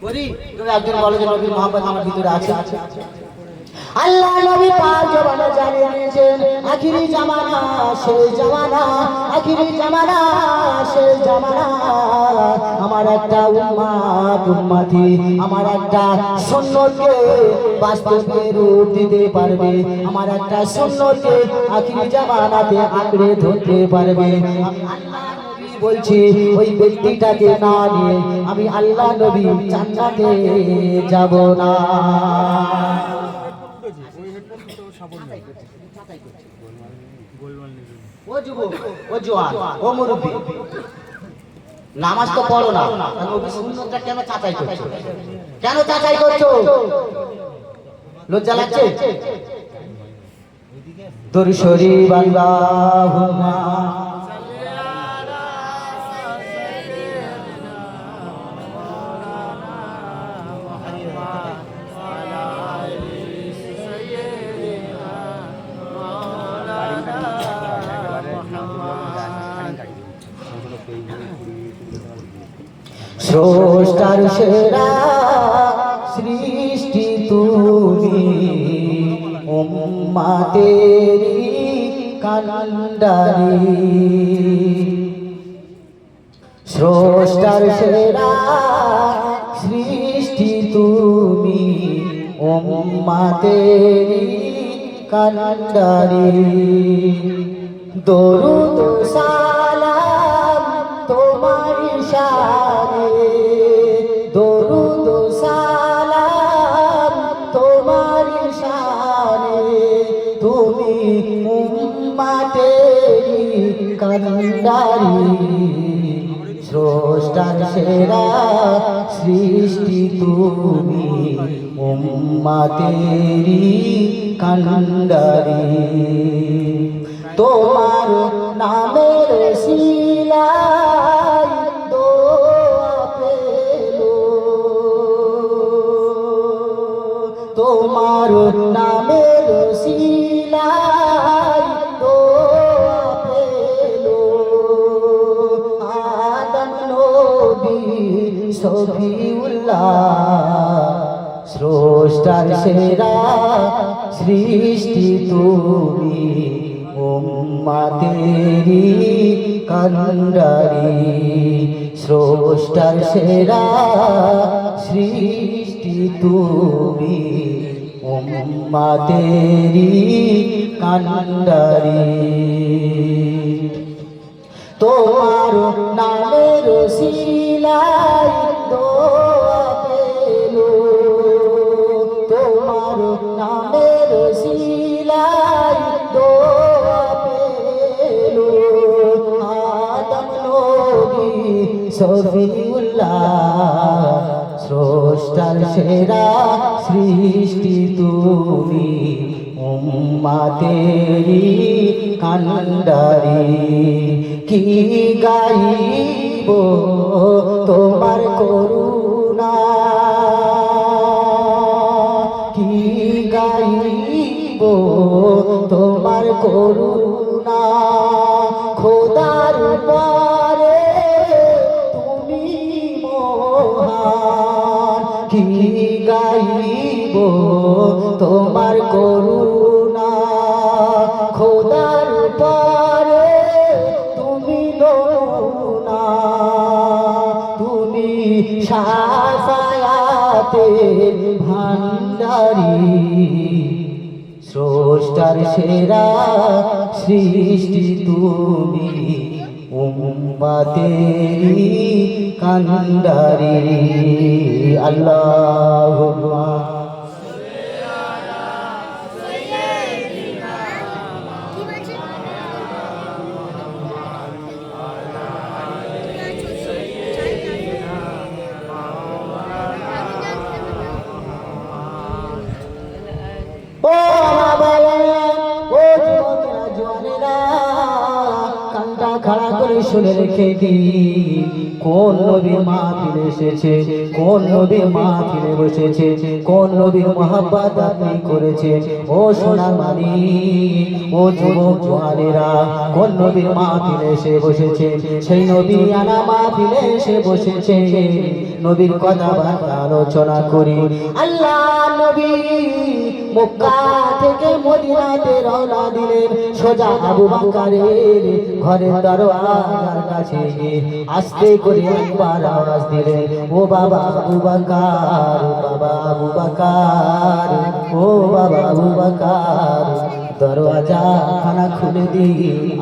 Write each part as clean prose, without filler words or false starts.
করি তুমি একজন বলো যে নবীর মহব্বত আমার ভিতরে আছে। আল্লাহ নবী পাক জবানে জানিয়ে দিয়েছেন আখিরি জামানা শেষ জামানা, আখিরি জামানা শেষ জামানা। আমার একটা উম্মতি আমার একটা সুন্নতকে বাস্তবে রূপ দিতে পারবে, আমার একটা সুন্নতকে আখিরি জামানাতে আঁকড়ে ধরতে পারবে। বলছি ওই ব্যক্তিটাকে না নিয়ে আমি আল্লাহ নবী জান্নাতে যাব না। ও যুবক, ও জওয়ান, ও মুরব্বি, নামাজ তো পড়ো না, নবী সুন্নতটা কেন চাচাই করছো? কেন চাচাই করছো? লজ্জা লাগছে? দরুদ শরীফ আল্লাহুম্মা স্রষ্টার সেরা সৃষ্টি তুমি, উম্মতেরি কান্ডারি। স্রষ্টার সেরা সৃষ্টি তুমি, উম্মতেরি কান্ডারি। দরুদ সালাম তোমার শানে, দরুদ সালাম তোমার শানে। তুমি উম্মতেরি কান্ডারি, স্রষ্টার সেরা সৃষ্টি তুমি, উম্মতেরি কান্ডারি। তোমার নামের শিলায় দোয়া পেলো, তোমার নামের শিলায় দোয়া পেলো। আদম নবী শফিউল্লাহ, স্রষ্টার সেরা সৃষ্টি তুমি, উম্মতেরি কান্ডারি। স্রষ্টার সেরা সৃষ্টি তুমি, উম্মতেরি কান্ডারি। তোমার নামের শিলায় দোয়া পেলো, তোমার নামের শিলায় দোয়া পেলো। আদম নবী শফিউল্লাহ, স্রষ্টার সেরা সৃষ্টি তুমি, উম্মতেরি কান্ডারি। কি গাইব তোমার করুণা, কি গাইব তোমার করুণা। খোদার পরে তুমি মহান, কি গাইব তোমার করুণা। খোদার পরে তুমি নমুনা, তুমি শাফায়াতের ভান্ডারি। স্রষ্টার সেরা সৃষ্টি তুমি, উম্মতেরি কান্ডারি। আল্লাহুম্মা খাড়া করে শুনে রেখে দি, কোন নবীর মাহফিলে এসেছে, কোন নবীর মাহফিলে বসেছে, কোন নবীর মহব্বত আপনি করেছে। ও সোনার মানি, ও যুবক জোয়ানেরা, কোন নবীর মাহফিলে এসে বসেছে, সেই নবী আনা মাহফিলে এসে বসেছে। নবীর কথাবার্তা আলোচনা করি। আল্লাহ নবী মক্কা থেকে মদিনাতে রওনা দিলেন, সোজা আবু বকরের ঘরের দরওয়াজার কাছে গিয়ে আস্তে করে একবার আওয়াজ দিলেন, ও বাবা আবু বকর, বাবা আবু বকর, ও বাবা আবু বকর, দরওয়াজা খানা খুলে দি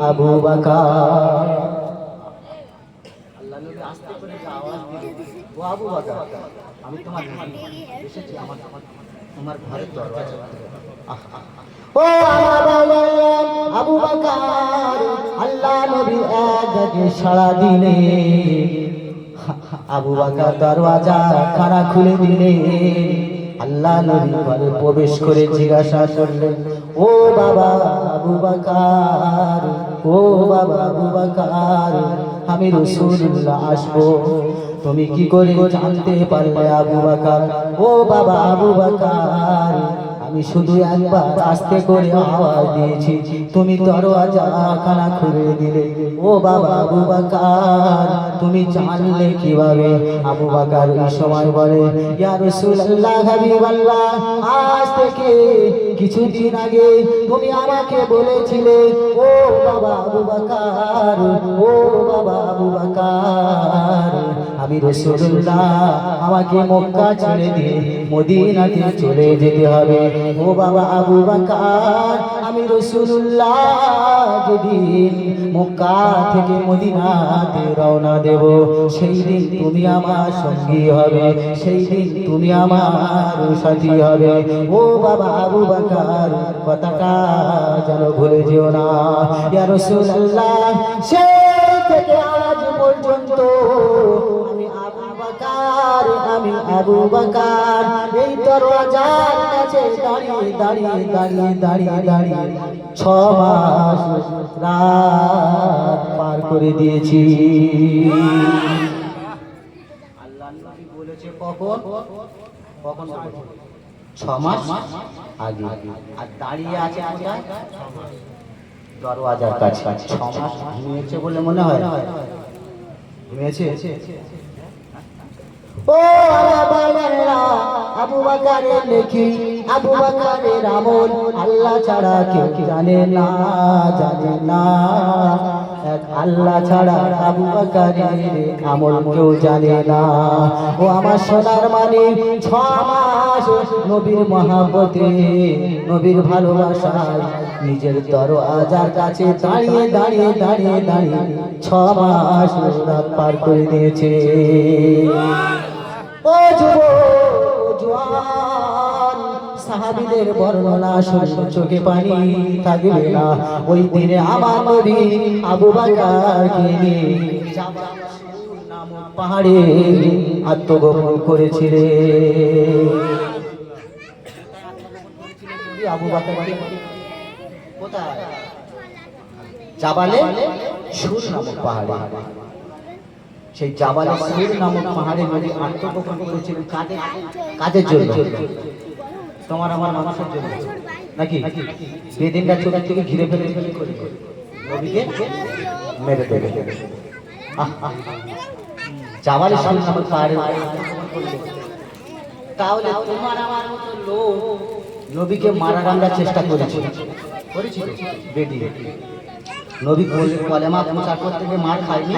আবু বকর। আল্লাহ নবী আস্তে করে আওয়াজ দিলেন, ও আবু বকর, আমি তোমার এসেছি, তোমার ঘরের দরওয়াজা। ও আবু বকর, আল্লাহ নবী একদিকে সাড়া দিলে, আবু বকর দরওয়াজা খানা খুলে দিলে। আল্লাহ নবী ঘরে প্রবেশ করে জিজ্ঞাসা করলেন, ও বাবা আবু বকর, ও বাবা আবু বকর, আমি রাসূলুল্লাহ আসবো, তুমি কি করে জানতে পারলে আবু বকর? ও বাবা আবু বকর, আমি শুধু একবার আস্তে করে আওয়াজ দিয়েছি, তুমি দরওয়াজা খানা খুলে দিলে। ও বাবা আবু বকর, তুমি জানলে কিভাবে? আবু বকর এই সময় বলে, ইয়া রাসূলুল্লাহ, হাবিবাল্লাহ, আজ থেকে কিছুদিন আগে তুমি আমাকে বলেছিলে, ও বাবা আবু বকর, ও বাবা আবু বকর, আমি রাসূলুল্লাহ, আমাকে মক্কা ছেড়ে দিয়ে মদিনাতে চলে যেতে হবে। ও বাবা আবু বকর, আমি রাসূলুল্লাহ যেদিন মক্কা থেকে মদিনাতে রওনা দেব, সেই দিন তুমি আমার সঙ্গী হবে, সেই দিন তুমি আমার সাথী হবে। ও বাবা আবু বকর, কথাটা যেন ভুলে যেও না। ইয়া রাসূলুল্লাহ, সেই থেকে আজ পর্যন্ত আমি আবু বকর এই দরওয়াজার কাছে দাঁড়িয়ে দাঁড়িয়ে দাঁড়িয়ে দাঁড়িয়ে দাঁড়িয়ে 6 মাস রাত পার করে দিয়েছি। আল্লাহ নবী বলেছে কখন কখন 6 মাস আগে, আর দাঁড়িয়ে আছে কোথায়? দরওয়াজার কাছে। 6 মাস ঘুমিয়েছে বলে মনে হয়? ঘুমিয়েছে? ও আবু বকরের নেকি, আবু বকরের আমল আল্লাহ ছাড়া কেউ জানে না, জানে না। এক আল্লাহ ছাড়া আবু বকরের আমল কেউ জানে না। ও আমার সোনার মানিক, 6 মাস নবীর মহব্বতে, নবীর ভালোবাসায় নিজের দরওয়াজার কাছে দাঁড়িয়ে দাঁড়িয়ে দাঁড়িয়ে দাঁড়িয়ে 6 মাস রাত পার করে দিয়েছে। ও যুবক জওয়ান, সাহাবীদের বর্ণনা শুনে চোখে পানি থাকবে না। ওই দিনে আমার নবী আবু বকরকে নিয়ে জাবাল শুর নামক পাহাড়ে আত্মগোপন করেছিলেন। আবু বকরকে কোথায়? জাবালে শুর নামক পাহাড়ে। সেই জাবালে শুর নামক পাহাড়ে নবী আত্মগোপন করেছিলেন। কাদের জন্য? তোমার আমার মানুষের জন্য নাকি? বেদিনরা চোখ থেকে ঘিরে ফেলে নবীকে মেরে দেবে। জাবালে শুর নামক পাহাড়ে তাহলে তোমার আমার মতো লোক নবীকে মারার আমরা চেষ্টা করেছিল বেদি। নবী কলেমা প্রচার করতে গিয়ে মার খায়নি,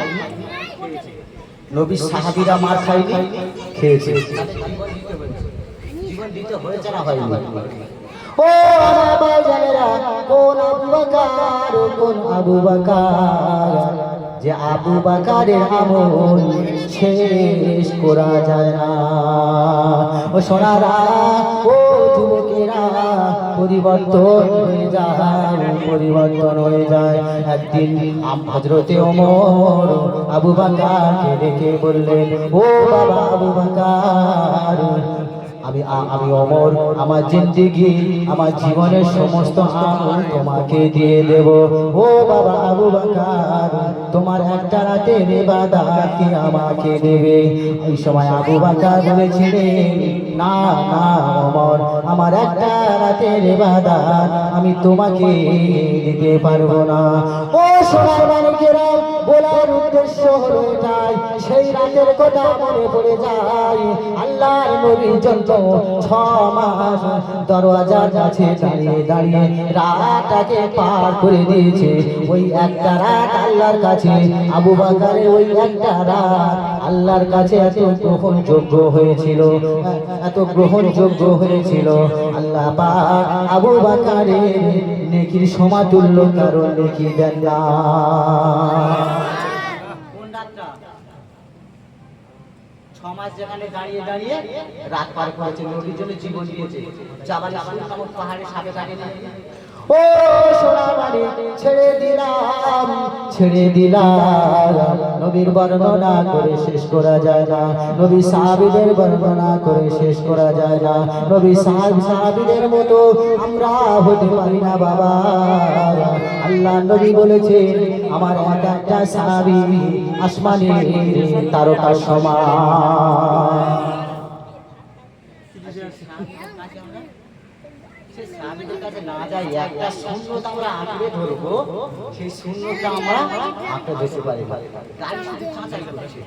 নবী সাহাবীরা মার খায়নি, খেয়েছে। জীবন দিতে হয়েছে না হয়নি? ও আমার ভাইজানেরা, কোন আবু বকর, কোন আবু বকর, যে আবু বকরের আমল শেষ করা যায় না। ও সোনারা, ও যুবকেরা, পরিবর্তন হয়ে যায়, পরিবর্তন হয়ে যায়। একদিন হযরতে ওমর আবু বকরকে ডেকে বললেন, ও বাবা আবু বকর, আমি আমি ওমর আমার জিন্দেগি আমার জীবনের সমস্ত আমল তোমাকে দিয়ে দেব। ও বাবা আবু বকর, তোমার একটা রাতের ইবাদত কি আমাকে দেবে? ওই সময় আবু বকর বলেছিলেন, না না ওমর, আমার একটা রাতের ইবাদত আমি তোমাকে দিতে পারবো না। ও সোনার মানিকেরা, বলার উদ্দেশ্য হলো এটাই, সেই রাতের কথা মনে পড়ে যায়। আল্লাহর নবীর জন্য 6 মাস দরওয়াজার কাছে দাঁড়িয়ে দাঁড়িয়ে রাতটাকে পার করে দিয়েছে। ওই একটা রাত আল্লাহর কাছে, আবু বকরের ওই একটা রাত আল্লাহর কাছে এত গ্রহণযোগ্য হয়েছিল, এত গ্রহণযোগ্য হয়েছিল। আল্লাহ পাক আবু বকরের নেকির সমাতুল্য কারণ নেকি দেন না। মাস যেখানে দাঁড়িয়ে দাঁড়িয়ে রাত পার করেছে, নবীর জন্য জীবন দিয়েছে। জাবাল আবু নামক পাহাড়ে সাপে কাটে না। ও সোনামানি, ছেড়ে দিলাম ছেড়ে দিলাম। নবীর বর্ণনা করে শেষ করা যায় না, নবী সাহাবীদের বর্ণনা করে শেষ করা যায় না। নবী সাহাবীদের মতো আমরা হতে পারি না বাবা। আল্লাহ নবী বলেছেন, আমার একটা সাহাবী আসমানে তারকার সমান। সাহাবীদের কাছে না যাই, একটা শূন্যতা আমরা আঁকড়ে ধরবো, সেই শূন্যতা আমরা আঁকড়ে ধরতে পারি। গাড়ি শুধু চাঁচাই করছে,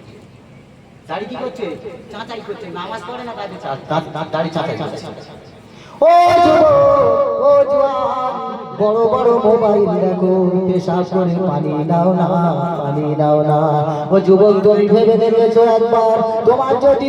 গাড়ি কি করছে? চাঁচাই করছে, নামাজ পড়ে না, গাড়ি চাঁচাই করছে। ও যুবক, ও জওয়ান, বড় বড় মোবাইল দেখো, পেশাব করে পানি দাও না, পানি দাও না। ও যুবক, তুমি ভেবে দেখেছো একবার, তোমার যদি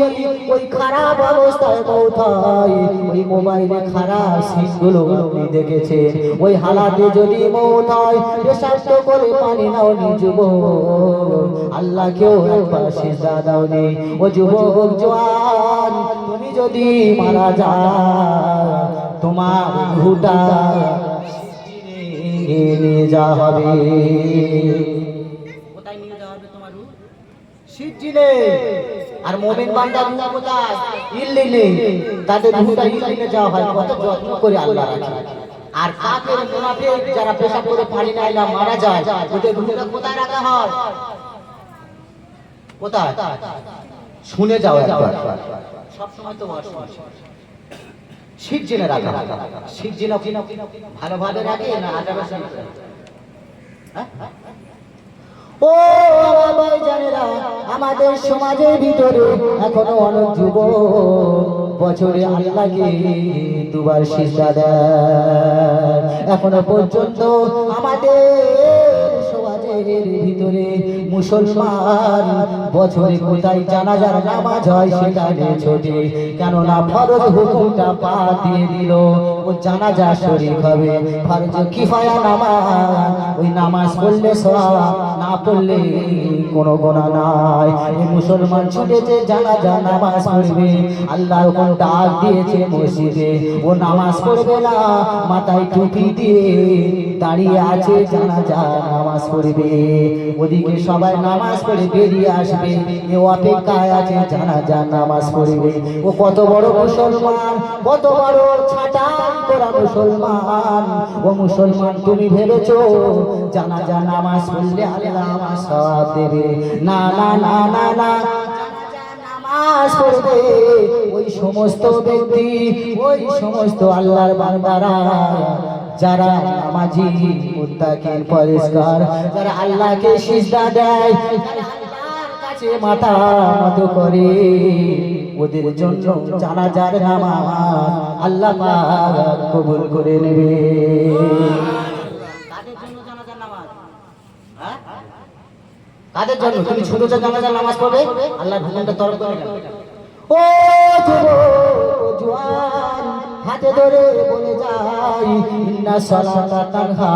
ওই খারাপ অবস্থায় মৌত হয়, ওই মোবাইলে খারাপ সিনগুলো আপনি দেখেছেন, ওই হালাতে যদি মৌত হয়, পেশাব তো করে পানি নাও নি যুবক, আল্লাহকেও একবার সিজদা দাও নি। ও যুবক জওয়ান, তুমি যদি মারা যাও, তোমার রূহটা নিয়ে যাওয়া হবে। কোথায় নিয়ে যাওয়া হবে তোমার রূহ? সিজ্জিনে। আর মুমিন বান্দার রূহ কোথায়? ইল্লিনে। তাদের রূহটা ইল্লিনে যাওয়া হয়, কত যত্ন করে আল্লাহ রাখে। আর কাফের মুনাফিক যারা পেশাব করে পানি না এলা মারা যায়, ওদের রূহটা কোথায় রাখা হয়? কোথায়? শুনে যাও একবার, সব সময় তো সিজ্জিনে রাখা। সিজ্জিনে ভালোভাবে রাখে না আদাবাসী? ও বাবা জানেরা, আমাদের সমাজের ভিতরে এখনো অনেক যুবক বছরে আল্লাহকে দুবার সিজদা দেয়। এখনো পর্যন্ত আমাদের সমাজের ভিতরে মুসলমান বছরে কোথায় জানাজার নামাজ হয় সেখানে ছোটে, কেননা ফরজ হুকুমটা পা দিয়ে দিল, ও জানাজা শরীক হবে। ফরজ কিফায়া নামাজ, ওই নামাজ পড়লে সওয়াব, না পড়লে কোনো গুনাহ নাই। এই মুসলমান ছুটেছে জানাজা নামাজ পড়বে, আল্লাহ ওখানে ডাক দিয়েছে মসজিদে, ও নামাজ পড়বে না, মাথায় টুপি দিয়ে দাঁড়িয়ে আছে জানাজা নামাজ পড়বে। ওদিকে সবাই নামাজ পড়ে বেরিয়ে আসবে, এ অপেক্ষায় আছে জানাজা নামাজ পড়বে। ও কত বড় মুসলমান, কত বড় ছাঁটাই করা মুসলমান। ও মুসলমান, তুমি ভেবেছো জানাজা নামাজ পড়লে আল্লাহ আমার সওয়াব দেবে? না না না না না, নামাজ পড়বে ওই সমস্ত ব্যক্তি, ওই সমস্ত আল্লাহর বান্দারা যারা নামাজি, মুত্তাকিন, পরিষ্কার, যারা আল্লাহকে সিজদা দেয়, যারা আল্লাহর কাছে মাথা নত করে, ওদের জন্য জানাজার নামাজ আল্লাহ পাক কবুল করে নেবে। কাদের জন্য জানাজার নামাজ? হ্যাঁ, কাদের জন্য? তুমি ছোট জানাজার নামাজ পড়বে, আল্লাহর হুকুমটা তরক করে নেবে। ও যুবক জওয়ান, হাতে ধরে বলে যাই, ইন্না সালাতা তানহা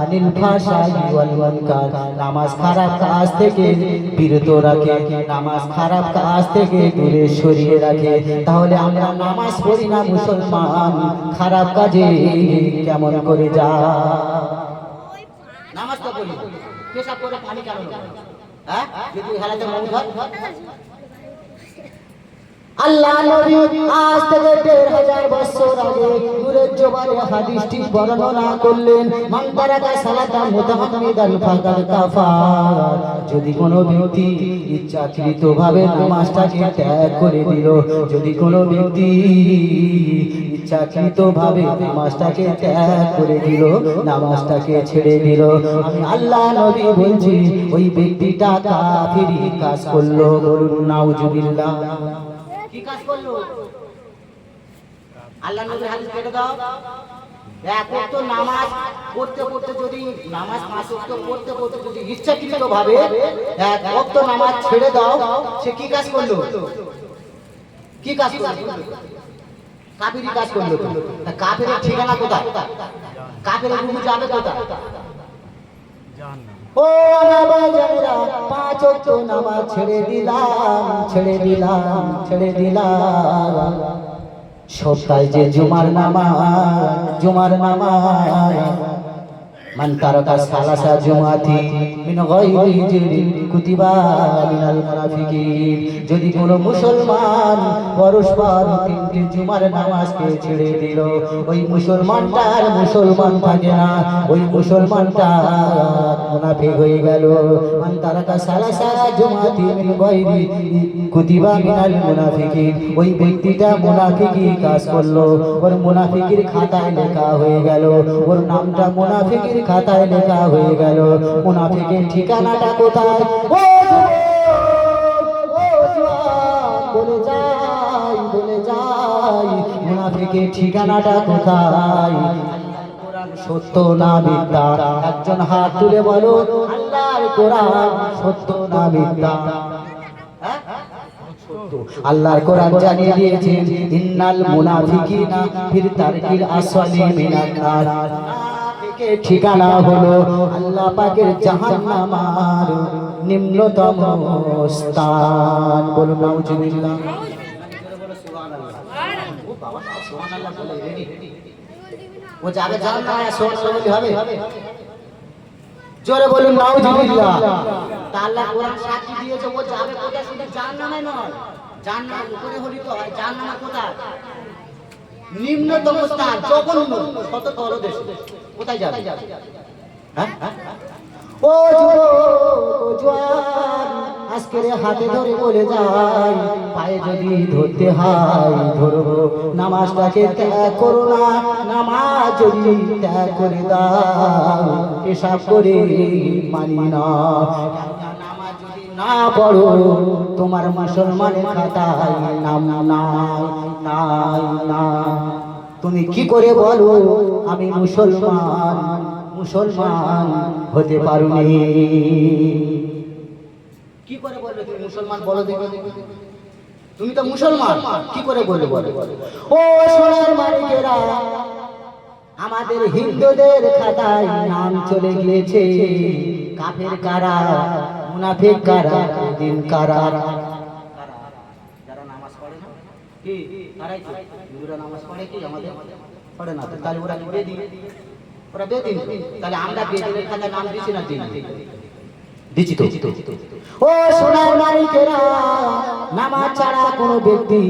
আনিল ফাহশাই ওয়াল মুনকার। নামাজ খারাপ কাজ থেকে বিরত রাখে, নামাজ খারাপ কাজ থেকে দূরে সরিয়ে রাখে। তাহলে আমরা নামাজ পড়ি না মুসলমান, খারাপ কাজে কেমন করে যা? নামাজ তো পড়ি, পেশাব করে পানি কেন? হ্যাঁ, যদি হালাতে মৌত হয়, আল্লাহ নবী আজ থেকে ১৫০০ বছর আগে নূরের জবানে হাদিসটি বর্ণনা করলেন, মান তারাকা সালাতান মুতাআম্মিদান ফাকাদ কাফার। যদি কোনো ব্যক্তি ইচ্ছাকৃতভাবে নামাজটাকে ত্যাগ করে দিল, যদি কোনো ব্যক্তি ইচ্ছাকৃতভাবে নামাজটাকে ত্যাগ করে দিল, নামাজটাকে ছেড়ে দিল, আমি আল্লাহ নবী বলছি ওই ব্যক্তিটা কাফিরি কাজ করলো। বলুন নাউজুবিল্লাহ। কি কাজ করলো? আল্লাহ নবীর হাদিস কেটে দাও। এক ওয়াক্ত নামাজ পড়তে পড়তে যদি নামাজ ৫ ওয়াক্ত পড়তে পড়তে যদি ইচ্ছাকৃতভাবে এক ওয়াক্ত নামাজ ছেড়ে দাও, সে কি কাজ করলো? কি কাজ করলো? কাফিরি কাজ করলো। তা কাফিরের ঠিকানা কোথায়? কাফিরের রুহু যাবে কোথায়? ও আমার বাজানেরা, ৫ ওয়াক্ত নামাজ ছেড়ে দিলাম, ছেড়ে দিলাম, ছেড়ে দিলাম। সপ্তাহে যে জুমার নামাজ, জুমার নামাজ, মান তারাকা সালাসা জুমাতি মিন গায়রি ইজরিন কুতিবা মিনাল মুনাফিকিন। যদি কোনো মুসলমান পরস্পর ৩টি জুমার নামাজকে ছেড়ে দিল, ওই মুসলমানটার মুসলমান থাকে না, ওই মুসলমানটা মুনাফিক হয়ে গেল। মান তারাকা সালাসা জুমাতি মিন গায়রি কুতিবা মিনাল মুনাফিকিন। ওই ব্যক্তিটা মুনাফিকি কাজ করলো, ওর মুনাফিকির খাতায় লেখা হয়ে গেল, ওর নামটা মুনাফিকির খাতায় লেখা হয়ে গেল। মুনাফিকের ঠিকানাটা কোথায়? ও বলে যাই, বলে যাই, মুনাফিকের ঠিকানাটা কোথায়? কোরআন সত্য না মিথ্যা? একজন হাত তুলে বলো, আল্লাহর কোরআন সত্য না মিথ্যা? আল্লাহর কোরআন জানিয়ে দিয়েছেন, ইন্নাল মুনাফিকিনা ফি তারকিল আসওয়ালি মিনান নার। ঠিকানা হলো আল্লাহ পাকের জাহান্নামের নিম্নতম স্থান। বলুন নাউজুবিল্লাহ। ও যাবে জাহান্নামে, সুবহানাল্লাহ হবে। জোরে বলুন নাউজুবিল্লাহ। তা আল্লাহ কোরআন সাক্ষী দিয়েছে, ও যাবে কোথায়? শুধু জাহান্নামে নয়, জাহান্নামের উপরে হলি তো হয়। জাহান্নাম কোথায়? নিম্নতম স্থান, জঘন্য, শততর দেশ। কোথায় যাবে? হ্যাঁ, ও যুবক, ও জওয়ান, আজকের হাতে ধরে বলে যাই, পায়ে যদি ধরতে হয় ধরবো। নামাজটাকে ত্যাগ করো না, নামাজ যদি ত্যাগ করে দাও, পেশাব করে মানি না। নামাজ যদি না পড়ো, তোমার মুসলমানের খাতায় নাম নাই, নাই, না। তুমি কি করে বলো আমি মুসলমান, মুসলমান হতে পারোনি? কি করে বলবে তুমি মুসলমান? বলো দেখো, তুমি তো মুসলমান, কি করে বলবে? বলো। ও সোনার মালিকেরা, আমাদের হিন্দুদের খাতায় নাম চলে গিয়েছে কাফের কারা, মুনাফিক কারা, দিন কারা। যারা নামাজ পড়ে না, কি তারাই তো হিন্দুরা নামাজ পড়ে কি? আমাদের পড়ে না। তাহলে ওরা কি বেদিন? ওরা বেদিন। তাহলে আমরা বেদিনের খাতায় নাম দিছি না? দিছি তো। ও সোনার মালিকেরা, নামাজ ছাড়া কোনো ব্যক্তি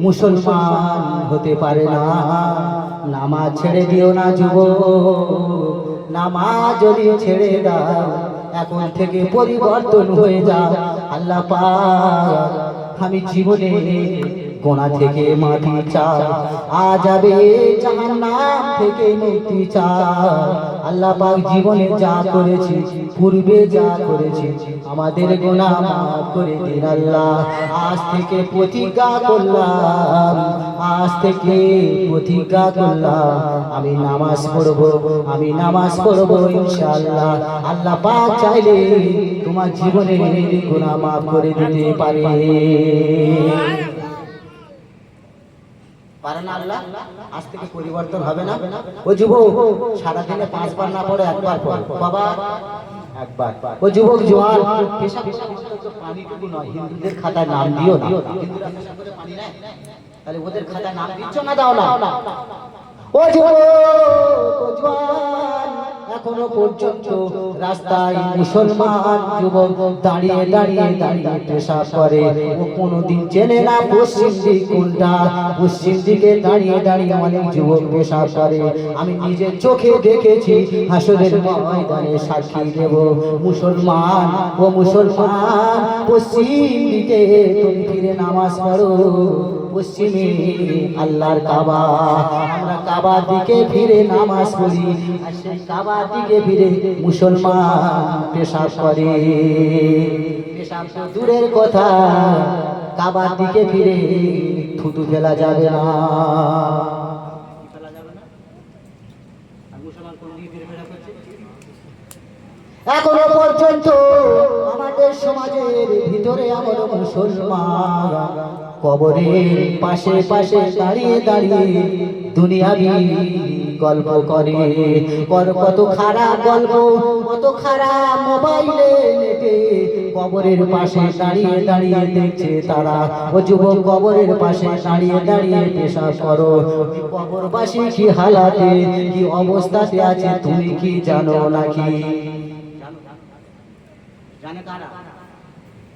মুসলমান হতে পারে না। নামাজ ছেড়ে দিও না যুবক, নামাজ যদি ছেড়ে দাও, এখন থেকে পরিবর্তন হয়ে যাও। আল্লাহ পাক আমি জীবনে গোনা থেকে মাফি চাই, আজ আবে জাহান্নাম থেকে মুক্তি চাই। আল্লাহ পাক জীবনে যা করেছি, পূর্বে যা করেছি, আমাদের গোনা মাফ করে দিন আল্লাহ। আজ থেকে প্রতিজ্ঞা করলাম, আজ থেকে প্রতিজ্ঞা করলাম, আমি নামাজ পড়বো, আমি নামাজ পড়বো ইনশাআল্লাহ। আল্লাহ পাক চাইলে তোমার জীবনে গোনা মাফ করে দিতে পারে। পারে না আল্লাহ? আজ থেকে পরিবর্তন হবে না? ও যুবক, সারাদিনে 5 বার না পড়ে 1 বার পড় বাবা, 1 বার। ও যুবক জওয়ান, পেশাব তো পানিটুকু নয়, হিন্দুদের খাতায় নাম দিও না। হিন্দুরা পেশাব করে পানি নেয়, তাহলে ওদের খাতায় নাম দিচ্ছ না? দাও না। ও যুবক, ও জওয়ান, এখনো পর্যন্ত রাস্তায় মুসলমান যুবক দাঁড়িয়ে দাঁড়িয়ে দাঁড়িয়ে পেশাব করে। ও কোনোদিন চেনে না পশ্চিম দিক কোনটা। পশ্চিম দিকে দাঁড়িয়ে দাঁড়িয়ে অনেক যুবক পেশাব করে। আমি নিজের চোখে দেখেছি, হাসরের ময়দানে সাক্ষী দেব। মুসলমান ও মুসলমান, পশ্চিম দিকে তুমি ফিরে নামাজ পড়ো। পশ্চিমে আল্লাহর কাবা, আমরা কাবার দিকে ফিরে নামাজ পড়ি, আর সেই কাবার দিকে ফিরে মুসলমান পেশাব করে। পেশাব তো দূরের কথা, কাবার দিকে ফিরে থুতু ফেলা যাবে না। এখনো পর্যন্ত আমাদের সমাজের ভিতরে আমরা মুসলমান কবরের পাশে পাশে দাঁড়িয়ে দাঁড়িয়ে দুনিয়াবি গল্প করে। কত খারাপ গল্প, কত খারাপ মোবাইলে নেটে কবরের পাশে দাঁড়িয়ে দাঁড়িয়ে দেখছে তারা। ও যুবক, কবরের পাশে দাঁড়িয়ে দাঁড়িয়ে পেশাব করো। কবরবাসী কি হালাতে, কি অবস্থাতে আছে তুমি কি জানো নাকি?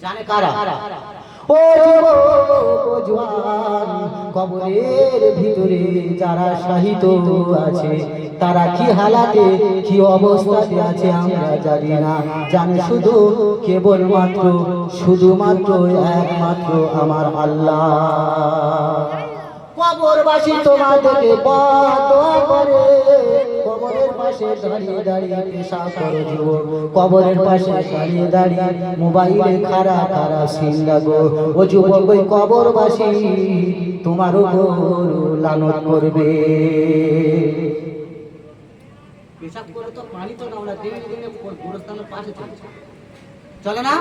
জানে কারা? ও যুবক, ও জওয়ান, কবরের ভিতরে যারা শাহিদ আছে তারা কি হালাতে, কি অবস্থাতে আছে আমরা জানি না। জানে শুধু কেবলমাত্র, শুধুমাত্র একমাত্র আমার আল্লাহ। কবরবাসী তোমাদেরকে দোয়া করে, কবরের পাশে দাঁড়িয়ে দাঁড়িয়ে পেশাব করো যুবক। কবরের পাশে দাঁড়িয়ে দাঁড়িয়ে মোবাইলে খারাপ খারাপ সিন লাগো। ও যুবক, ওই কবরবাসী তোমার উপর লানত করবে। পেশাব করে তো পানি তো না, আমরা দিনে দিনে গোরস্থানের পাশে চলে না।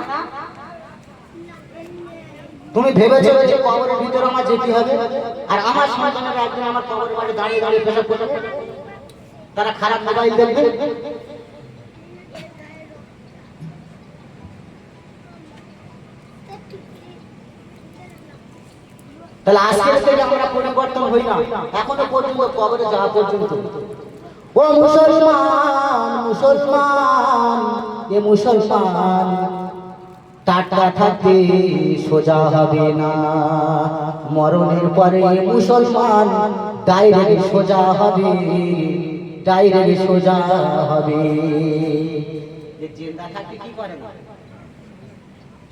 তুমি ভেবেছো যে কবরের ভিতরে আমার যেতে হবে, আর আমার সন্তানেরা একদিন আমার কবরের পাশে দাঁড়িয়ে দাঁড়িয়ে পেশাব করবে, তারা খারাপ মোবাইল দেখবে। তাহলে আজকে থেকে আমরা পরিবর্তন হই না, এখনো পর্যন্ত কবরে যাওয়া পর্যন্ত। ও মুসলমান, মুসলমান, এ মুসলমান, টাটা থাকতে সোজা হবে না। মরণের পরে মুসলমান ডাইরেক্ট সোজা হবে, ডাইরেক্ট সোজা হবে। যে জিন্দা থাকতে কি করে না,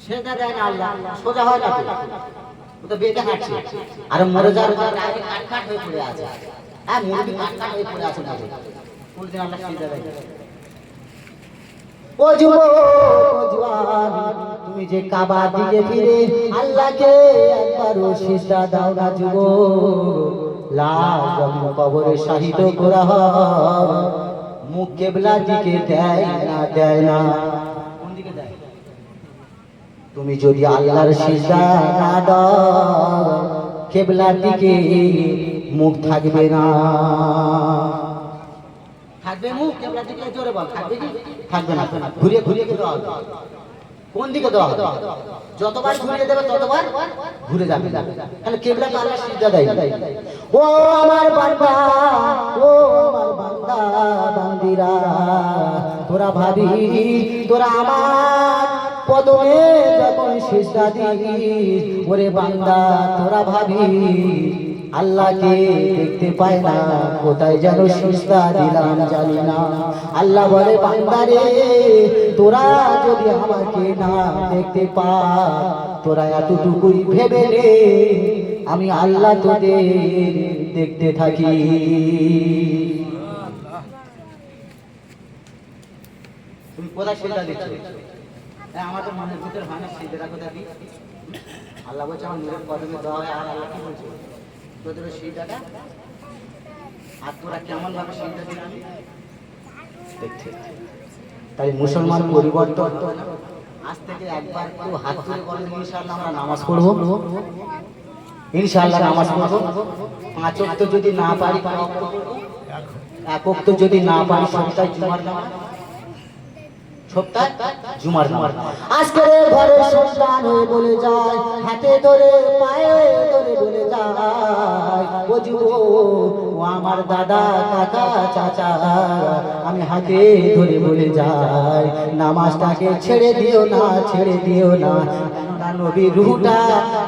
সেটা দেয় না আল্লাহ, সোজা হয় না, ও তো বেঁধে হাঁটছে। আর মরে যাওয়ার পর ডাইরেক্ট কাটকাট হয়ে পড়ে আছে। হ্যাঁ, মুরগি কাটকাট হয়ে পড়ে আছে, কোনদিন আল্লাহ সিজদা দেয়। ও যুবক, ও জওয়ান, তুমি যে কাবার দিকে ফিরে আল্লাহকে একবারও সিজদা দাও না যুবক। লাশ যখন কবরে শাহিদ করা হয়, মুখ কিবলার দিকে দেয় না, দেয় না। কোন দিকে দেয়? তুমি যদি আল্লাহর সিজদা না দাও, কিবলার দিকে মুখ থাকবে না। থাকবে মুখ কিবলার দিকে? জোরে বল, থাকবে কি? থাকবে না। ঘুরিয়ে ঘুরিয়ে দেওয়া হবে। কোন দিকে দেওয়া হবে? যতবার ঘুরিয়ে দেবে ততবার ঘুরে যাবে। তাহলে কিবলা তো আল্লাহর সিজদা দেয়। ও আমার বান্দা, ও আমার বান্দা বান্দিরা, তোরা ভাবি তোরা আমার কদমে যখন সিজদা দিস, ওরে বান্দা তোরা ভাবি আল্লাহকে দেখতে পায় না, কোথায় যেন সিজদা দিলাম জানি না। আল্লাহ বলে, বান্দারে তোরা যদি আমাকে না দেখতে পাস, তোরা এতটুকুই ভেবে নে আমি আল্লাহ তোদের দেখতে থাকি। তুমি কোথায় সিজদা দিচ্ছ? আমাদের মনের ভিতরে ভাঙা সিজদা কোথায় দিই? আল্লাহ বলছে আমার নূরের কদমে দেওয়া হয়। আর আল্লাহ কি বলছে? তোদের সিজদাটা আর তোরা কেমন ভাবে সিজদা দিলাম দেখতে। তাই মুসলমান পরিবর্তন। আজ থেকে একবার কেউ হাত তুলে বলেন ইনশাআল্লাহ আমরা নামাজ পড়বো, ইনশাআল্লাহ নামাজ পড়বো। 5 ওয়াক্ত যদি না পারি, 1 ওয়াক্ত যদি না পারি, সপ্তাহে জুমার নামাজ, সপ্তাহে জুমার নামাজ। আজকের ঘরে সন্তান হয়ে বলে যায়, হাতে ধরে পায়ে ধরে বলে যায়, ও যুবক, ও আমার দাদা কাকা চাচা আমি হাতে ধরে বলে যাই নামাজটাকে ছেড়ে দিও না, ছেড়ে দিও না। নবী রুহটা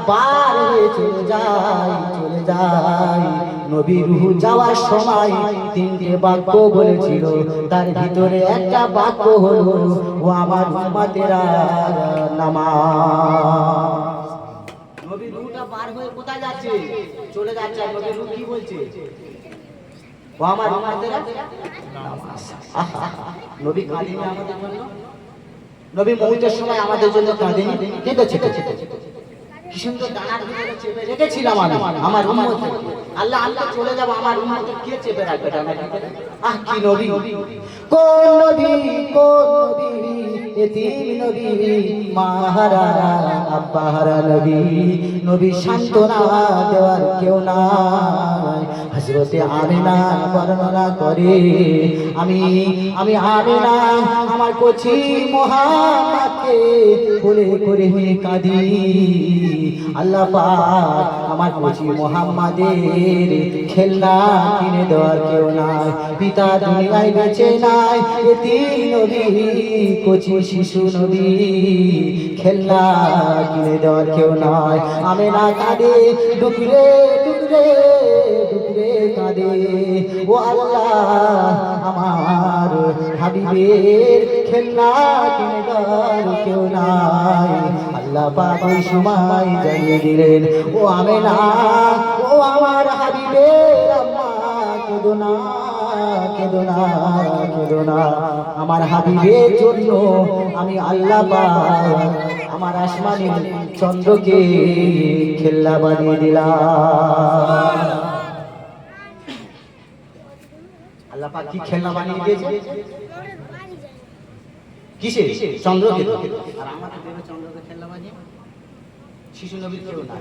পার হয়ে চলে যায়, চলে যায়। নবী রুহ যাওয়ার সময় তিনটে বাক্য বলেছিল, তার ভিতরে একটা বাক্য হলো ও আমার উম্মতেরা নামাজ। নবী রুহটা পার হয়ে কোথায় যাচ্ছে? চলে যাচ্ছে। আর নবী রুহ কি বলছে? ও আমার উম্মতেরা নামাজ। নবী কাঁদেনি আমাদের জন্য? নবী মৌতের সময় আমাদের জন্য কাঁদেনি? কেঁদেছে। কি সুন্দর দানার ভিতরে চেপে রেখেছিলাম আমি আমার উম্মতকে। আল্লাহ আল্লাহ চলে যাব, আমার উম্মতকে কে চেপে রাখবে দানার ভিতরে? কি নবী! কোন নবী, কোন নবী! এতিম নবী, মাহারা আব্বাহারা নবী। নবী সান্ত্বনা দেওয়ার কেউ নাই। হযরতে আমিনা বর্ণনা করে, আমি আমিনা আমার কচি মুহাম্মদকে কোলে করে কাঁদি। আল্লাহ পাক আমার কচি মুহাম্মাদের খেলনা কিনে দেওয়ার কেউ নাই। পিতা দুনিয়ায় বেঁচে নাই, এতিম নবী কচি শিশু নবী, খেলনা কিনে দেওয়ার কেউ নাই। আমিনা কাঁদে, ডুকরে ডুকরে ডুকরে কাঁদে। ও আল্লাহ আমার হাবিবের খেলনা কিনে দেওয়ার কেউ নাই। আল্লাহ পাক ওই সময় জানিয়ে দিলেন, ও আমিনা, ও আমার হাবিবের আম্মা, কেঁদো না, কেঁদো না, কেঁদো না। আমার হাবিবের জন্য আমি আল্লাহ পাক আমার আসমানি চন্দ্রকে খেলনা বানিয়ে দিলাম। আল্লাহ পাক কি খেলনা বানিয়ে দিয়েছে? কিসে? চন্দ্রকে। আর আমাদের দেবে চন্দ্রকে খেলনা বানিয়ে? শিশু নবীর কেউ না।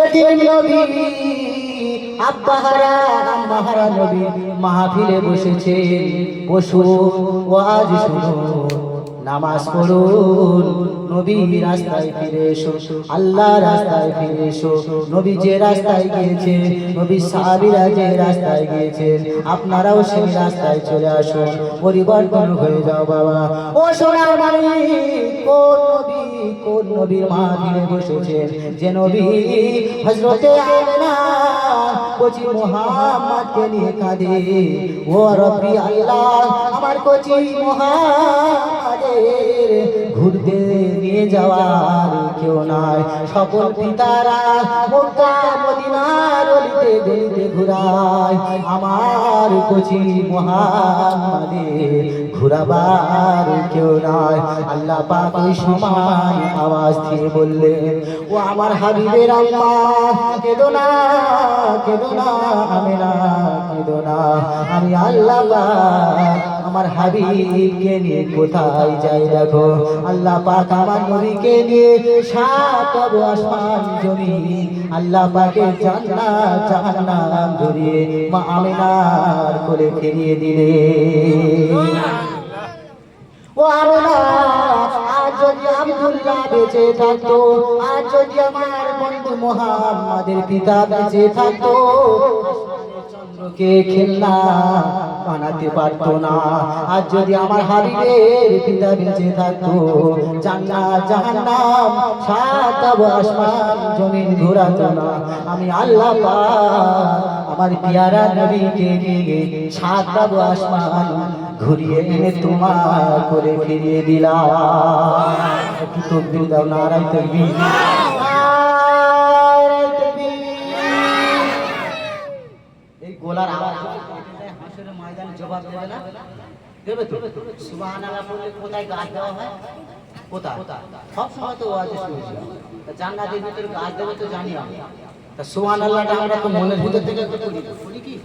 এতিম নবী আব্বাহারা আম্মাহারা নবী মাহফিলে বসেছে। বসুন, ওয়াজ শুনুন, নামাজ পড়ুন। নবী রাস্তায় ফিরে এসো, আল্লাহ রাস্তায় ফিরে এসো। নবী যে রাস্তায় গিয়েছে, নবী সাহাবীরা যে রাস্তায় গিয়েছেন, আপনারাও সেই রাস্তায় চলে আসুন, পরিবর্তন হয়ে যাও বাবা। ও সোনার মানিক, কোন নবী, কোন নবীর মাহফিলে বসেছেন? যে নবী হযরতে আমিনা কচি মুহাম্মদকে নিয়ে কাঁদে। ও রব্বি আল্লাহ, আমার কচি মুহাম্মদের ঘুরতে নিয়ে যাওয়ার কেউ নাই। সকল পিতারা মক্কা মদিনার অলিতে গলিতে ঘুরায়, আমার কচি মুহাম্মদের ঘুরাবার কেউ নাই। আল্লাহ পাক ওই সময় আওয়াজ দিয়ে বললেন, ও আমার হাবিবের আম্মা, কেঁদো না, কেঁদো না আমিনা, কেঁদো না। আমি আল্লাহ পাক আমার হাবিবকে নিয়ে কোথায় যাই দেখো। আল্লাহ পাক আমার নবীকে নিয়ে সাত আসমান জমিন আল্লাহ পাকের জান্নাত জাহান্নাম ধরিয়ে মা আমিনার কোলে ফিরিয়ে দিলে। ও আমিনা, আজ যদি আব্দুল্লাহ বেঁচে থাকতো, আজ যদি আমার বন্ধু মুহাম্মাদের পিতা বেঁচে থাকতো, চন্দ্রকে খেলনা বানাতে পারতো না। আজ যদি আমার হাবিবের পিতা বেঁচে থাকতো, জান্নাত জাহান্নাম সাত আসমান জমিন ঘোরাতো না। আমি আল্লাহ পাক আমার পিয়ারা নবীকে নিয়ে সাত আসমান ঘুরিয়ে এনে তোমার করে ফিরিয়ে দিলাম। একটু তাকবীর দাও, নারায়ে তাকবীর। এই গোলার আওয়াজ হাসরের ময়দানে জবাব দেবে না? দেবে তো। সুবহানাল্লাহ বললে কোথায় গাছ দেওয়া হয়? কোথায়? সব সময় তো ওয়াজে শুনেছি। জান্নাতের ভিতরে গাছ দেবে তো জানি আমি। তা সুবহানাল্লাহটা আমরা তো মনের ভিতর থেকে বলি কি?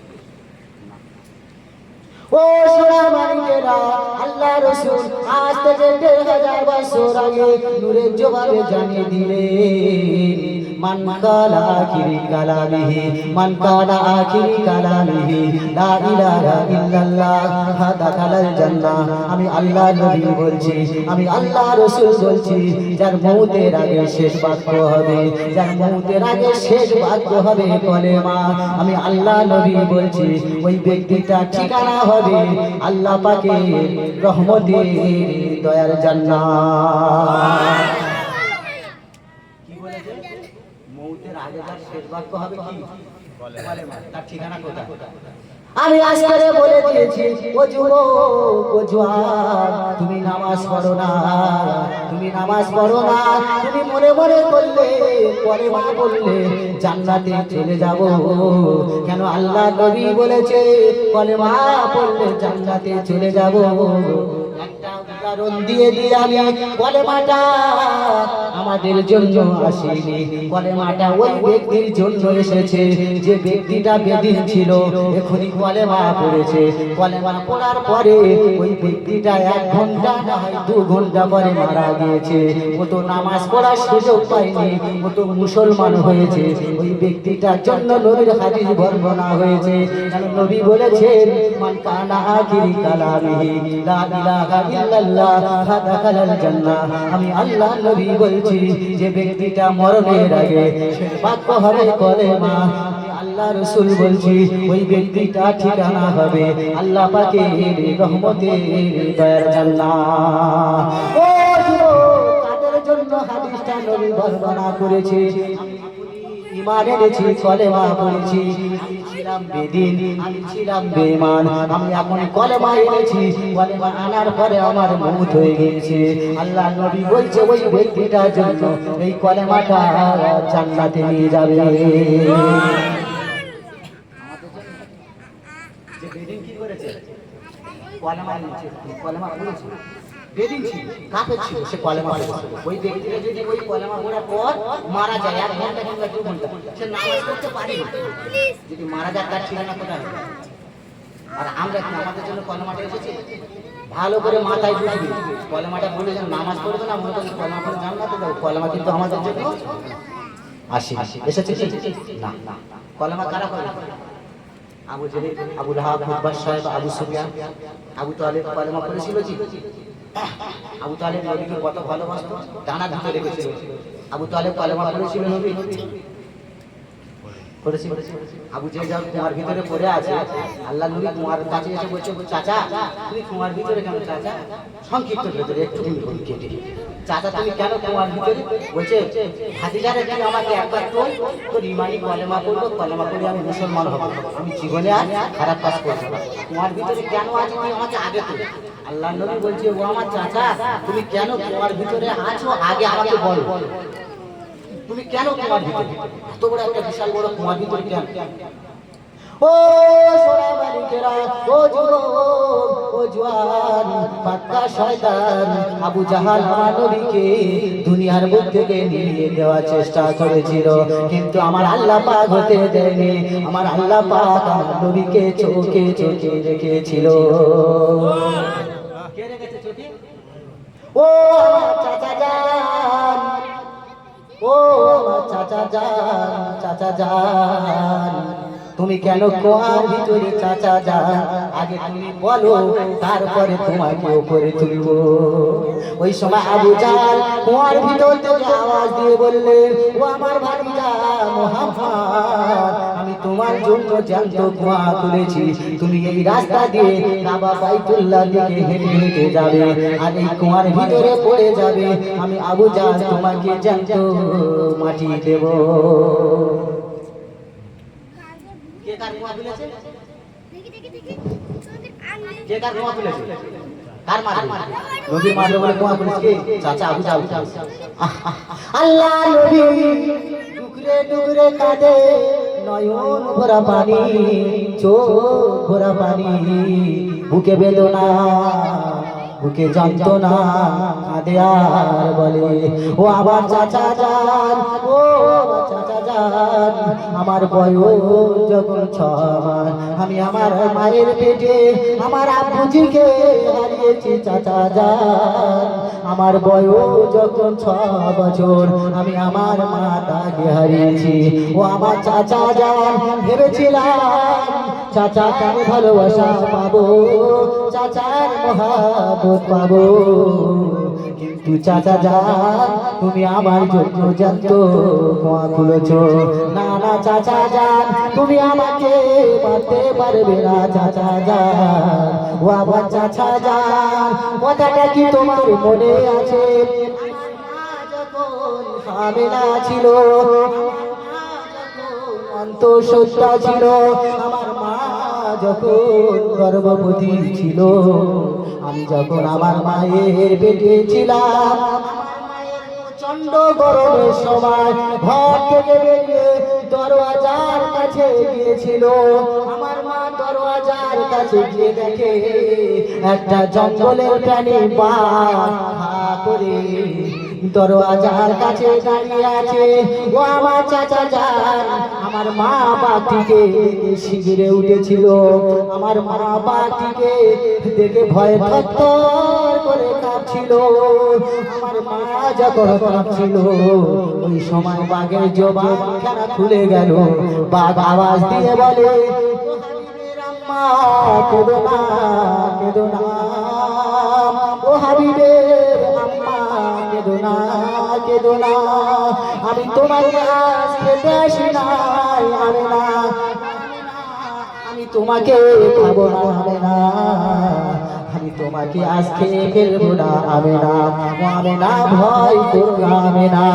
ও সোনা মানিকেরা, আল্লাহ রাসূল আজ থেকে ১,৫০০ বছর আগে নূরের জবাবে জানিয়ে দিলেন, মান কালা আখিরি কালামিহি মান কালা আখিরি কালামিহি লা ইলাহা ইল্লাল্লাহ দাখালাল জান্নাহ। আমি আল্লাহ নবী বলছি, আমি আল্লাহ রাসূল বলছি, যার মউতের আগে শেষ বাক্য হবে, যার মউতের আগে শেষ বাক্য হবে কলেমা, আমি আল্লাহ নবী বলছি, ওই ব্যক্তিটা ঠিকানা হবে আল্লাহ পাকের রহমতের দয়ার জান্নাত। কি বলেছে? মউতের আগে যার শেষ বাক্য হবে কি? কলেমা। তার ঠিকানা কোথায়? আমি আজকে বলে দিয়েছি, ও যুবক ও জওয়ান, তুমি নামাজ পড়ো না, তুমি নামাজ পড়ো না, তুমি মনে মনে বললে কলেমা বললে জান্নাতে চলে যাব। কেন? আল্লাহ নবী বলেছে কলেমা পড়লে জান্নাতে চলে যাব। একটা উদাহরণ দিয়ে দিয়ে আমি, কলেমাটা আমাদের জন্য আসেনি, কলেমাটা ওই ব্যক্তির জন্য এসেছে যে ব্যক্তিটা বেদিন ছিল, এখনই কলেমা পড়েছে। কলেমা পড়ার পরে ওই ব্যক্তিটা 1 ঘন্টা না হয় 2 ঘন্টা পরে মারা গিয়েছে। ও তো নামাজ পড়ার সুযোগ পায়নি, ও তো মুসলমান হয়েছে। ওই ব্যক্তিটার জন্য নবীর হাদিস বর্ণনা হয়েছে। কারণ নবী বলেছেন, মান কানা আখিরি কালামিহি লা ইলাহা ইল্লাল্লাহ দাখালাল জান্নাহ। আমি আল্লাহ নবী বলছি, যে ব্যক্তিটা মরণের আগে শেষ বাক্য হবে কলেমা, আল্লাহ রাসূল বলছি, ওই ব্যক্তিটা ঠিকানা হবে আল্লাহ পাকের রহমতের দয়ার জান্নাত। ও যুবক, কাদের জন্য হাদিসটা নবী বর্ণনা করেছে? ঈমান এনেছি, কলেমা পড়েছি, আমি ছিলাম বেদিন, আমি ছিলাম বেঈমান, আমি এখন কলেমা এনেছি, কলেমা আনার পরে আমার মউত হয়ে গিয়েছে। আল্লাহ নবী বলছে, ওই ব্যক্তিটার জন্য এই কলেমাটা জান্নাতে নিয়ে যাবে। যে বেদিন কি করেছে? কলেমা এনেছে, কলেমা পড়েছে। বেদিন ছিল, কাফের ছিল, সে কলেমা পড়েছে। ওই ব্যক্তিটা যদি ওই কলেমা পড়ার পর মারা যায় 1 ঘন্টা কিংবা 2 ঘন্টা, সে নামাজ পড়তে পারে না। যদি মারা যায় তার ঠিকানা কোথায়? আর আমরা কি আমাদের জন্য কলেমাটা এসেছে? ভালো করে মাথায় ঢুকবে, কলেমাটা বলে যেন নামাজ পড়বে না, মনে করি কলেমা পড়ে জান্নাতে যাবে। কলেমা কিন্তু আমাদের জন্য এসেছে না। কলেমা কারা পড়ে? আবু জেহেল, আবু লাহাব, উতবা সাহেব, আবু সুফিয়ান, আবু তালেব কলেমা পড়েছিল জি। আবু তালেব নবীকে কত ভালোবাসতো, ডানা ধরে রেখেছিল। আবু তালেব কলেমা পড়েছিল নবী পড়েছিল। আবু জেহেল কুয়ার ভিতরে পড়ে আছে, আল্লাহ নবী কুয়ার কাছে এসে বলছে, চাচা তুমি কুয়ার ভিতরে কেন? চাচা সংক্ষিপ্ত ভিতরে একটু কেটে, চাচা তুমি কেন কুয়ার ভিতরে? বলছে, ভাতিজারে তুই আমাকে একবার তোর ইমানি কলেমা পড়বো, কলেমা পড়ে আমি মুসলমান হব, আমি জীবনে আর খারাপ কাজ করবো না। কুয়ার ভিতরে কেন আছো তুই আমাকে আগে তো? আল্লাহ নবী বলছে, ও আমার চাচা, তুমি কেন কুয়ার ভিতরে আছো আগে আমাকে বলো, তুমি কেন কুয়ার ভিতরে? এত বড় একটা বিশাল বড় কুয়ার ভিতরে কেন? ও সোনা মালিকেরা, ও যুবক ও জওয়ান, পাক্কা শয়তান আবু জাহাল আমার নবীকে দুনিয়ার বুক থেকে নিয়ে দেওয়ার চেষ্টা করেছিল, কিন্তু আমার আল্লাহ পাক হতে দেয়নি। আমার আল্লাহ পাক আমার নবীকে চোখে চোখে রেখেছিল। কে রেখেছে চোখে? ও আমার চাচা জান, ও আমার চাচা জান, চাচা জান, তুমি কেন কুয়ার ভিতরে? চাচা জান আগে তুমি বলো, তারপরে তোমাকে উপরে তুলবো। ওই সময় আবু জাহল কুয়ার ভিতর থেকে আওয়াজ দিয়ে বললেন, ও আমার ভাতিজা মুহাম্মদ, আমি তোমার জন্য জ্যান্ত কুয়া খুলেছি, তুমি এই রাস্তা দিয়ে কাবা বাইতুল্লাহ দিকে হেঁটে হেঁটে যাবে, আর এই কুয়ার ভিতরে পড়ে যাবে, আমি আবু জাহল তোমাকে জ্যান্ত মাটি দেব। কে কার কুয়া খুলেছে? কে কার কুয়া খুলেছে? কার মারবে? নবী মারবে বলে কুয়া খুলেছে কে? চাচা আবু জাহল। আল্লাহ নবী টুকরে টুকরে কাঁদে, নয়ন ভরা পানি, চোখ ভরা পানি, বুকে বেদনা, বুকে যন্ত্রণা, কাঁদে আর বলে, ও আমার চাচা জান, ও আমার চাচা জান, যান আমার বয়স যখন 6 মাস আমি আমার মায়ের পেটে আমার আব্বুজিকে হারিয়েছি চাচা যান আমার বয়স যখন 6 বছর আমি আমার মাতাকে হারিয়েছি ও আমার চাচা যান ভেবেছিলাম চাচাকে আমি ভালোবাসা পাবো চাচার মহাবত পাবো কিন্তু চাচা যান তুমি আমার জন্য জানতো কোয়া খুলেছো না না চাচা যান তুমি আমাকে মারতে পারবে না চাচা যান ও আমার চাচা যান কথাটা কি তোমার মনে আছে আমেনা ছিল অন্তঃসত্ত্বা ছিল আমার মা যখন গর্ভবতী ছিল আমি যখন আমার মায়ের পেটে ছিলাম প্রচন্ড গরমের সময় ঘর থেকে বেরিয়ে দরওয়াজার কাছে গিয়েছিল আমার মা দরওয়াজার কাছে গিয়ে দেখে একটা জঙ্গলের প্রাণী বাঘ করে দরওয়াজার কাছে দাঁড়িয়ে আছে ও আমার চাচা যান আমার মা বাঘটিকে শিবিরে উঠেছিল আমার মা বাঘটিকে দেখে ভয়ে থরথর করে কাঁপছিল আমার মা যখন কাঁপছিল ওই সময় বাঘের জবানখানা খুলে গেল বাঘ আওয়াজ দিয়ে বলে আম্মা কেঁদো না কেঁদো না ও হাবিবের আম্মা কেঁদো না কেঁদো না আমি তোমাকে আজ খেতে আসি নাই আমি না আমি তোমাকে খাবো না আমি না আমি তোমাকে আজ খেয়ে ফেলবো না আমি না ভয় করো না আমি না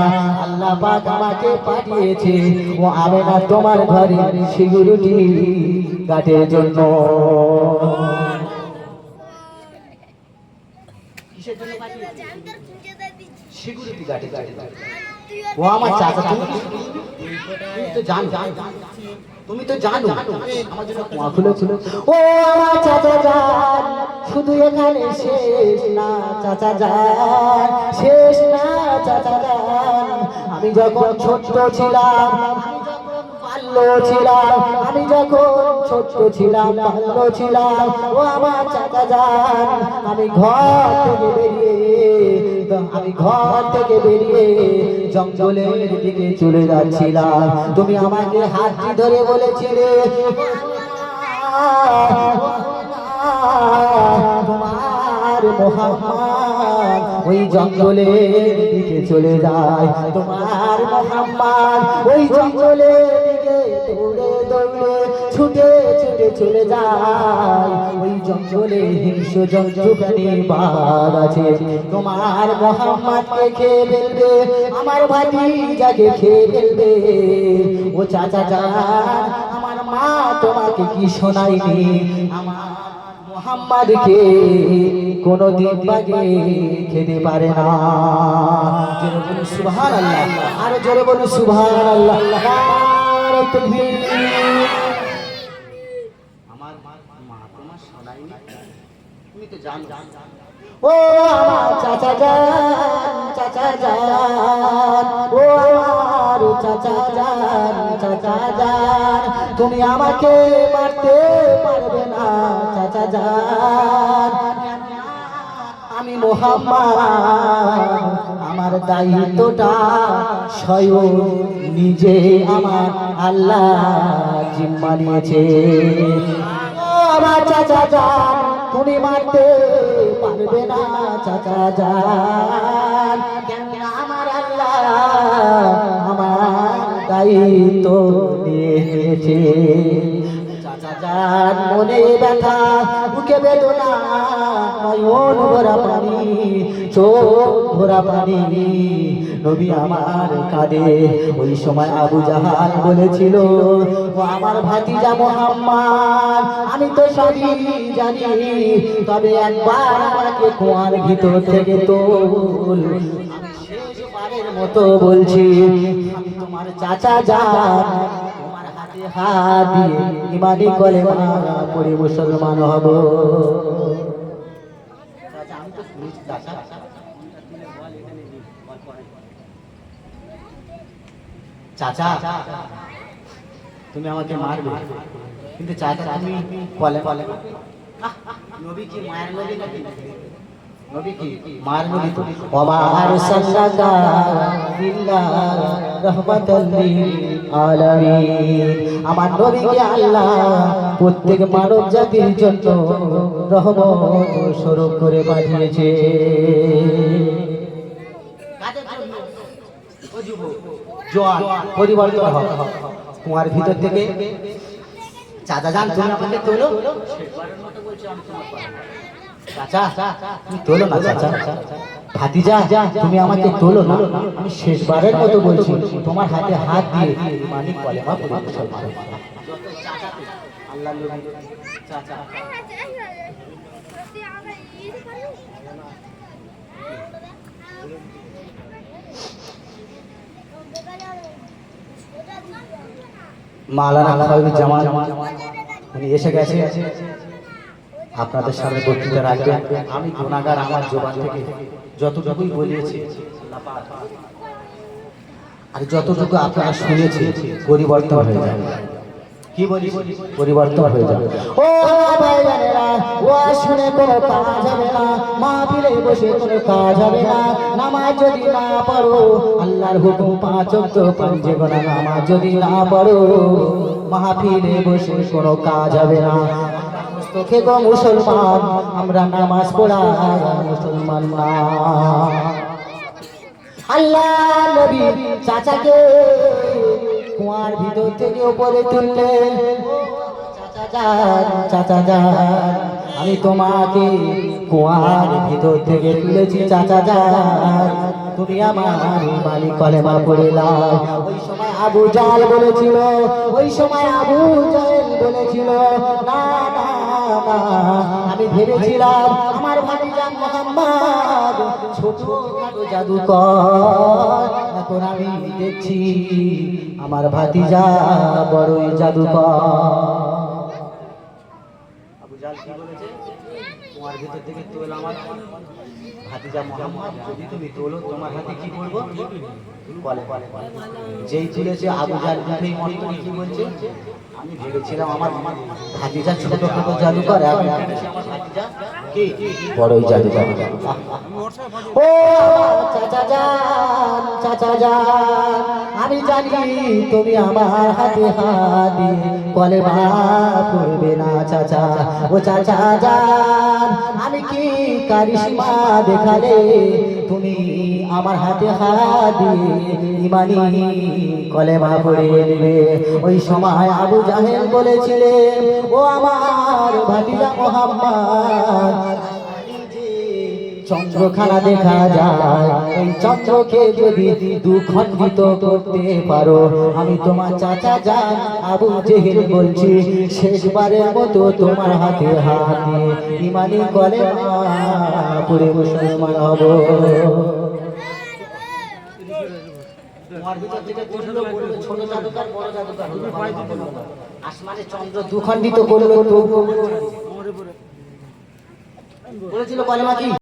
আল্লাহ পাক আমাকে পাঠিয়েছে ও আমি না তোমার ঘরে সিকিউরিটি গার্ডের জন্য সিকিউরিটি গার্ডের ও আমার চাচা তুমি তো তুমি তো জানো আমার জন্য কুয়া খুলেছিল ও আমার চাচা যান শুধু এখানে শেষ না চাচা যান শেষ না চাচা যান আমি যখন ছোট্ট ছিলাম আমি যখন ছোট্ট ছিলাম বাল্য ছিলাম ও আমার চাচা যান আমি ঘর থেকে বেরিয়ে জঙ্গলের দিকে চলে যাচ্ছিলাম তুমি আমাকে হাতটি ধরে বলেছিলে তোমার মুহাম্মদ ওই জঙ্গলের দিকে চলে যায় তোমার মুহাম্মদ ওই জঙ্গলের দিকে দৌড়ে দৌড়ে ছুটে ছুটে চলে যায় ওই জঙ্গলে হিংস্র জন্তু প্রাণী বাঘ আছে তোমার মুহাম্মদকে খেয়ে ফেলবে আমার ভাতিজাকে খেয়ে ফেলবে ও চাচা যান আমার মা তোমাকে কি শোনায়নি আমার মুহাম্মদকে কোনদিন বাগে খেতে পারে না জোরে বলুন সুবহানাল্লাহ আর জোরে বলুন সুবহানাল্লাহ আমার মা তোমার শোনায়নি তুমি তো জানো ও আমার চাচা যান ও আমার চাচা যান তুমি আমাকে মারতে পারবে না চাচা যান আমি মুহাম্মদ আমার দায়িত্বটা স্বয়ং নিজে আমার আল্লাহ জিম্মা নিয়েছে ও আমার চাচা যান তুমি মারতে পারবে না চাচা যান আমার আল্লাহ আমার দায়িত্ব নিয়েছে চাচা যান মনে ব্যথা বুকে বেদনা নয়ন ভরা পানি চোখ ভরা পানি নবী আমার কাঁদে ওই সময় আবু জাহাল বলেছিল ও আমার ভাতিজা মুহাম্মদ আমি তো সবই জানি তবে একবার আমাকে কুয়ার ভিতর থেকে তোল আমি শেষবারের মতো বলছি আমি তোমার চাচা যান তোমার হাতে হাত দিয়ে ইমানি কলেমা পড়ে মুসলমান হব আমি তো শুনেছি চাচা চাচা তুমি আমাকে মারবে, কিন্তু চাচা তুমি বলে নবী কি মায়ের নবী নাকি? নবী কি মায়ের নবী? তো ওমা আরসালনাকা ইল্লা রাহমাতাল লিল আলামিন। আমার নবীকে আল্লাহ প্রত্যেক মানব জাতির জন্য রহমত স্বরূপ করে পাঠিয়েছে। জোয়ান পরিবর্তন হবে কুয়ার ভিতর থেকে। চাচা যান তুমি আমাকে তোলো, চাচা তুমি তোলো না, চাচা ভাতিজা তুমি আমাকে তোলো না, আমি শেষবারের মতো বলছি তোমার হাতে হাত দিয়ে মানিক কলেমা পড়ে মুসলমান। আল্লাহ নবী চাচা মাওলানা খায়রুল জামান উনি এসে গেছে, আপনাদের সামনে বক্তৃতা রাখবেন। আমি গুনাহগার, আমার জবান থেকে যতটুকুই বলেছি আর যতটুকু আপনারা শুনেছেন পরিবর্তন হয়ে যাবে। কি বলি? পরিবর্তন হয়ে যাবে। ও ভাই বোনেরা, ওয়াজ শুনে কোনো কাজ হবে না, মাহফিলে বসে কোনো কাজ হবে না। নামাজ যদি না পড়ো, আল্লাহর হুকুম 5 ওয়াক্ত পাঁচে গোনা নামাজ যদি না পড়ো, মাহফিলে বসে কোনো কাজ হবে না। তোকে গো মুসলমান, আমরা নামাজ পড়া মুসলমান না। আল্লাহ নবী চাচাকে কুয়ার ভিতর থেকে উপরে তুললেন। চাচা যান, আমি তোমাকে কুয়ার ভিতর থেকে তুলেছি চাচা যান, তুমি আমার মালিক কলেমা পড়ে নাও। ওই সময় আবু জাহেল বলেছিল, ওই সময় আবু জাহেল বলেছিল না না না, আমি ভেবেছিলাম আমার ভাতিজা মুহাম্মদ ছোটখাটো জাদুকর, এখন আমি দেখছি আমার ভাতিজা বড়ই জাদুকর। আবু জাহেল কি বলেছে? তোমার ভিতর থেকে তোল আমার ভাতিজা মুহাম্মদ, যদি তুমি তোলো তোমার হাতে কি করবো? বলে যেই তুলেছে আবু জাহেল উঠেই মনে কি বলছে? আমি ভেবেছিলাম আমার ভাতিজা ছোটখাটো জাদুকর, এখন আমার ভাতিজা কি বড়ই জাদুকর। ও চাচা যান, চাচা যান, আমি জানি তুমি আমার হাতে হাত দিয়ে কলেমা পড়বে না চাচা। ও চাচা যান, আমি কি কারিশমা দেখালে তুমি আমার হাতে হাত দিয়ে ইমানি কলেমা পড়ে নেবে? ওই সময় আবু জাহেল বলেছিলেন, ও আমার ভাতিজা মুহাম্মদ, চন্দ্রখানা দেখা যায়, এই চন্দ্রকে যদি দুখণ্ডিত করতে পারো, আমি তোমার চাচা যান আবু জেহেল বলছি শেষবারের মতো তোমার হাতে হাত দিয়ে ইমানি কলেমা পড়ে মুসলমান হব। ছোট জাদুকর বড় জাদুকর আসমানে চন্দ্র দুখণ্ডিত করলো, বলেছিল কলেমা কি?